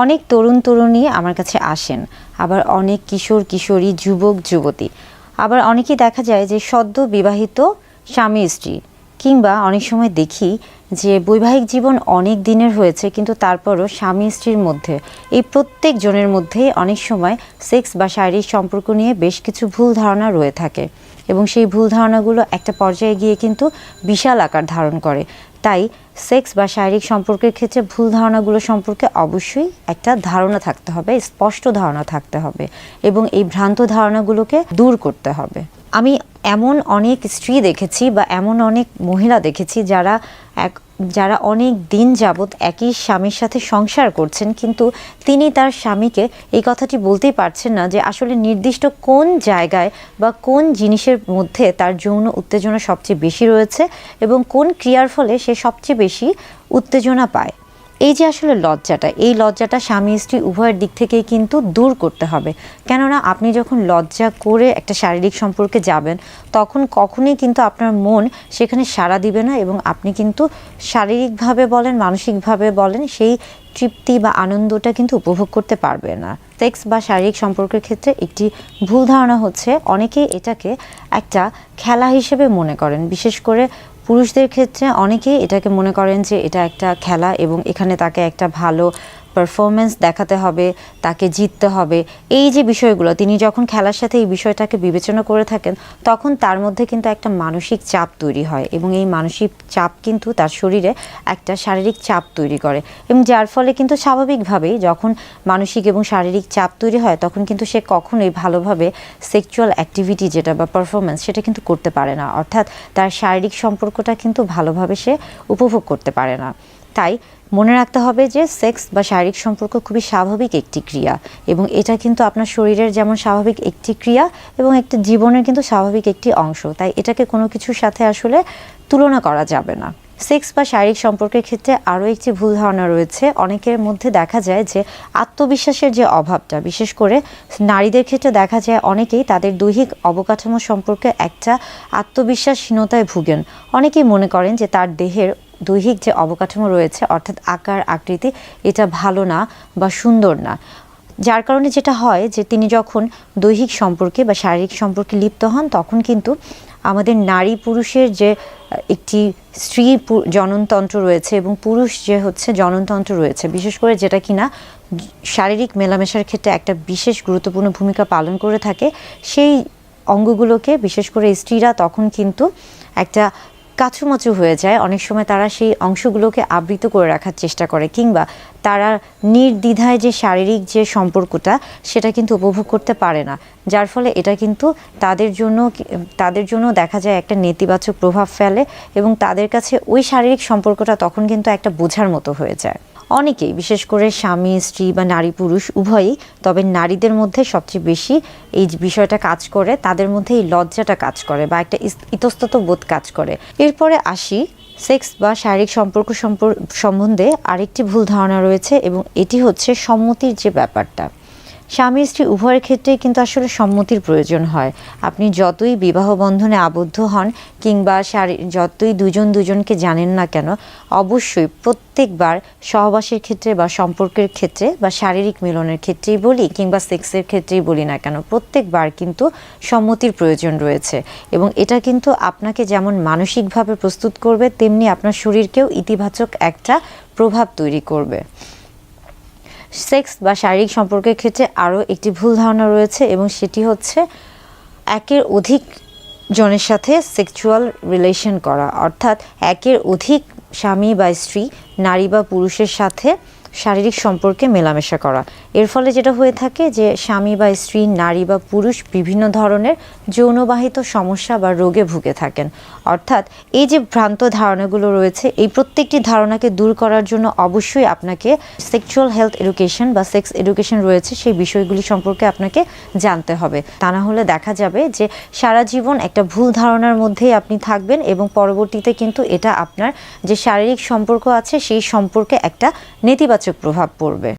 অনেক তরুণ তরুণী আমার কাছে আসেন, আবার অনেক কিশোর কিশোরী, যুবক যুবতী, আবার অনেকেই দেখা যায় যে সদ্য বিবাহিত স্বামী স্ত্রী, কিংবা অনেক সময় দেখি যে বৈবাহিক জীবন অনেক দিনের হয়েছে কিন্তু তারপরও স্বামী স্ত্রীর মধ্যে এই প্রত্যেক জনের মধ্যেই অনেক সময় সেক্স বা শারীরিক সম্পর্ক নিয়ে বেশ কিছু ভুল ধারণা রয়ে থাকে এবং সেই ভুল ধারণাগুলো একটা পর্যায়ে গিয়ে কিন্তু বিশাল আকার ধারণ করে। তাই সেক্স বা শারীরিক সম্পর্কের ক্ষেত্রে ভুল ধারণাগুলো সম্পর্কে অবশ্যই একটা ধারণা থাকতে হবে, স্পষ্ট ধারণা থাকতে হবে এবং এই ভ্রান্ত ধারণাগুলোকে দূর করতে হবে। আমি এমন অনেক স্ত্রী দেখেছি বা এমন অনেক মহিলা দেখেছি যারা অনেক দিন যাবৎ একই স্বামীর সাথে সংসার করছেন, কিন্তু তিনি তার স্বামীকে এই কথাটি বলতেই পারছেন না যে আসলে নির্দিষ্ট কোন জায়গায় বা কোন জিনিসের মধ্যে তার যৌন উত্তেজনা সবচেয়ে বেশি রয়েছে এবং কোন ক্রিয়ার ফলে সে সবচেয়ে বেশি উত্তেজনা পায়। এই যে আসলে এই লজ্জাটা স্বামী স্ত্রী উভয়ের দিক থেকেই কিন্তু দূর করতে হবে। কেননা আপনি যখন লজ্জা করে একটা শারীরিক সম্পর্কে যাবেন, তখন কখনোই কিন্তু আপনার মন সেখানে সাড়া দিবে না এবং আপনি কিন্তু শারীরিকভাবে বলেন, মানসিকভাবে বলেন, সেই তৃপ্তি বা আনন্দটা কিন্তু উপভোগ করতে পারবে না। সেক্স বা শারীরিক সম্পর্কের ক্ষেত্রে একটি ভুল ধারণা হচ্ছে অনেকেই এটাকে একটা খেলা হিসেবে মনে করেন। বিশেষ করে পুরুষদের ক্ষেত্রে অনেকেই এটাকে মনে করেন যে এটা একটা খেলা এবং এখানে তাকে একটা ভালো পারফরমেন্স দেখাতে হবে, তাকে জিততে হবে। এই যে বিষয়গুলো তিনি যখন খেলার সাথে এই বিষয়টাকে বিবেচনা করে থাকেন, তখন তার মধ্যে কিন্তু একটা মানসিক চাপ তৈরি হয় এবং এই মানসিক চাপ কিন্তু তার শরীরে একটা শারীরিক চাপ তৈরি করে এবং যার ফলে কিন্তু স্বাভাবিকভাবেই যখন মানসিক এবং শারীরিক চাপ তৈরি হয় তখন কিন্তু সে কখনোই ভালোভাবে সেক্সুয়াল অ্যাক্টিভিটি যেটা বা পারফরমেন্স সেটা কিন্তু করতে পারে না, অর্থাৎ তার শারীরিক সম্পর্কটা কিন্তু ভালোভাবে সে উপভোগ করতে পারে না। তাই মনে রাখতে হবে যে সেক্স বা শারীরিক সম্পর্ক খুবই স্বাভাবিক একটি ক্রিয়া এবং এটা কিন্তু আপনার শরীরের যেমন স্বাভাবিক একটি ক্রিয়া এবং একটা জীবনের কিন্তু স্বাভাবিক একটি অংশ। তাই এটাকে কোনো কিছুর সাথে আসলে তুলনা করা যাবে না। সেক্স বা শারীরিক সম্পর্কের ক্ষেত্রে আরও একটি ভুল ধারণা রয়েছে। অনেকের মধ্যে দেখা যায় যে আত্মবিশ্বাসের যে অভাবটা, বিশেষ করে নারীদের ক্ষেত্রে দেখা যায় অনেকেই তাদের দৈহিক অবকাঠামো সম্পর্কে একটা আত্মবিশ্বাসহীনতায় ভুগেন। অনেকেই মনে করেন যে তার দেহের দৈহিক যে অবকাঠামো রয়েছে, অর্থাৎ আকার আকৃতি, এটা ভালো না বা সুন্দর না, যার কারণে যেটা হয় যে তিনি যখন দৈহিক সম্পর্কে বা শারীরিক সম্পর্কে লিপ্ত হন তখন কিন্তু আমাদের নারী পুরুষের যে একটি স্ত্রী জননতন্ত্র রয়েছে এবং পুরুষ যে হচ্ছে জননতন্ত্র রয়েছে, বিশেষ করে যেটা কিনা শারীরিক মেলামেশার ক্ষেত্রে একটা বিশেষ গুরুত্বপূর্ণ ভূমিকা পালন করে থাকে, সেই অঙ্গগুলোকে বিশেষ করে স্ত্রীরা তখন কিন্তু একটা কাছুমাচু হয়ে যায়। অনেক সময় তারা সেই অংশগুলোকে আবৃত করে রাখার চেষ্টা করে কিংবা তারা নির্দ্বিধায় যে শারীরিক যে সম্পর্কটা সেটা কিন্তু উপভোগ করতে পারে না, যার ফলে এটা কিন্তু তাদের জন্য দেখা যায় একটা নেতিবাচক প্রভাব ফেলে এবং তাদের কাছে ওই শারীরিক সম্পর্কটা তখন কিন্তু একটা বোঝার মতো হয়ে যায়। অনেকেই, বিশেষ করে স্বামী স্ত্রী বা নারী পুরুষ উভয়ই, তবে নারীদের মধ্যে সবচেয়ে বেশি এই বিষয়টা কাজ করে, তাদের মধ্যে এই লজ্জাটা কাজ করে বা একটা ইতস্তত বোধ কাজ করে। এরপরে আসি সেক্স বা শারীরিক সম্পর্ক সম্বন্ধে আরেকটি ভুল ধারণা রয়েছে এবং এটি হচ্ছে সম্মতির যে ব্যাপারটা। স্বামী স্ত্রী উভয়ের ক্ষেত্রেই কিন্তু আসলে সম্মতির প্রয়োজন হয়। আপনি যতই বিবাহ বন্ধনে আবদ্ধ হন কিংবা যতই দুজনকে জানেন না কেন, অবশ্যই প্রত্যেকবার সহবাসের ক্ষেত্রে বা সম্পর্কের ক্ষেত্রে বা শারীরিক মিলনের ক্ষেত্রেই বলি কিংবা সেক্সের ক্ষেত্রেই বলি না কেন, প্রত্যেকবার কিন্তু সম্মতির প্রয়োজন রয়েছে এবং এটা কিন্তু আপনাকে যেমন মানসিকভাবে প্রস্তুত করবে তেমনি আপনার শরীরকেও ইতিবাচক একটা প্রভাব তৈরি করবে। সেক্স বা শারীরিক সম্পর্কের ক্ষেত্রে আরও একটি ভুল ধারণা রয়েছে এবং সেটি হচ্ছে একের অধিক জনের সাথে সেক্সুয়াল রিলেশন করা, অর্থাৎ একের অধিক স্বামী বা স্ত্রী, নারী বা পুরুষের সাথে শারীরিক সম্পর্কে মেলামেশা করা। এর ফলে যেটা হয়ে থাকে যে স্বামী বা স্ত্রী, নারী বা পুরুষ বিভিন্ন ধরনের যৌনবাহিত সমস্যা বা রোগে ভুগে থাকেন। অর্থাৎ এই যে ভ্রান্ত ধারণাগুলো রয়েছে, এই প্রত্যেকটি ধারণাকে দূর করার জন্য অবশ্যই আপনাকে সেক্সুয়াল হেলথ এডুকেশন বা সেক্স এডুকেশন রয়েছে, সেই বিষয়গুলি সম্পর্কে আপনাকে জানতে হবে। তা না হলে দেখা যাবে যে সারা জীবন একটা ভুল ধারণার মধ্যেই আপনি থাকবেন এবং পরবর্তীতে কিন্তু এটা আপনার যে শারীরিক সম্পর্ক আছে সেই সম্পর্কে একটা নেতিবাচক প্রভাব পড়বে।